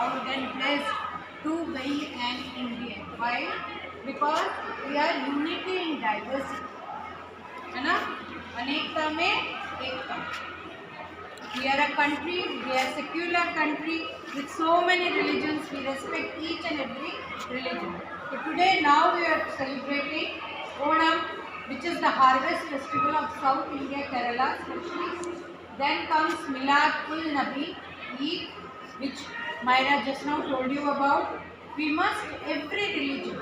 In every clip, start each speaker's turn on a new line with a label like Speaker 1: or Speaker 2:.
Speaker 1: proud and blessed to be an Indian. Why? Because we are unity in diversity. है ना? अनेकता में एकता. We are a country, we are a secular country with so many religions. We respect each and every religion. So today now we are celebrating Onam, which is the harvest festival of South India, Kerala especially. Then comes Milad ul Nabi, Eid, which Myra just now told you about. We must every religion.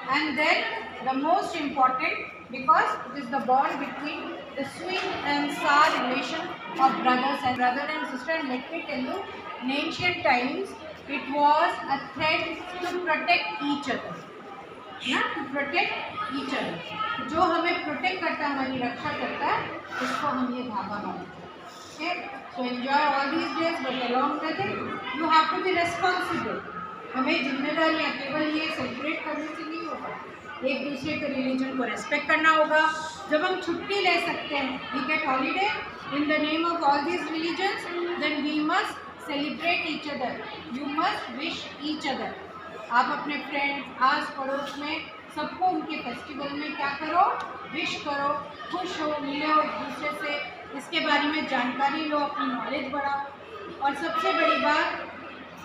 Speaker 1: And then the most important, because it is the bond between the sweet and sour relation of brother and sister. And let me tell you, in ancient times, it was a thread to protect each other. ना to protect each other. जो हमें protect करता है, हमारी रक्षा करता है, उसको हम ये धागा बांधते हैं. So enjoy all these days, but along with it you have to be responsible. हमें जिम्मेदारियाँ केवल ये सेलिब्रेट करने से नहीं होगा, एक दूसरे के रिलीजन को रेस्पेक्ट करना होगा. जब हम छुट्टी ले सकते हैं, we get holiday in the name of all these religions, then we must celebrate each other. You must wish each other. आप अपने फ्रेंड्स, आस पड़ोस में सबको उनके फेस्टिवल में क्या करो, विश करो, खुश हो, मिलो एक दूसरे से, इसके बारे में जानकारी लो, अपनी नॉलेज बढ़ाओ. और सबसे बड़ी बात,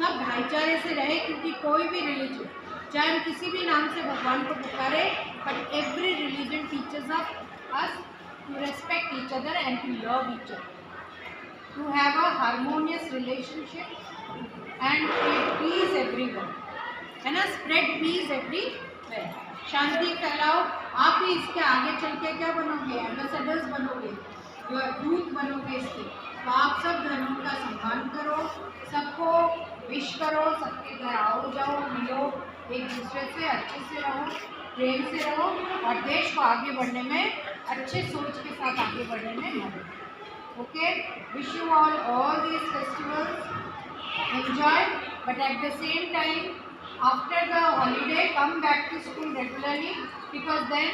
Speaker 1: सब भाईचारे से रहे, क्योंकि कोई भी रिलीजन, चाहे हम किसी भी नाम से भगवान को पुकारे, but every religion teaches us to respect each other and to love each other, to have a harmonious relationship and please everyone, है ना. Spread peace everywhere. शांति फैलाओ. आप भी इसके आगे चल के क्या बनोगे, एम्बेसडर्स बनोगे, दूत बनोगे इसके. तो आप सब धर्मों का सम्मान करो, सबको विश करो, सबके घर आओ जाओ, मिलो एक दूसरे से, अच्छे से रहो, प्रेम से रहो, और देश को आगे बढ़ने में, अच्छे सोच के साथ आगे बढ़ने में मदद. Okay, wish you all these festivals, enjoy, but at the same time after the holiday come back to school regularly, because then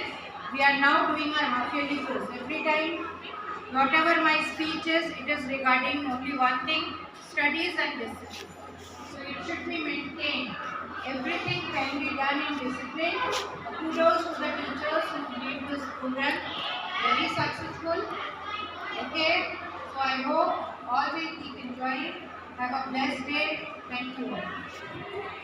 Speaker 1: we are now doing our half yearly course. Every time whatever my speech is, it is regarding only one thing, studies and discipline. So it should be maintained. Everything can be done in discipline. Kudos to the teachers who made this program very successful. Okay, so I hope all will keep enjoying. Have a blessed day. Thank you all.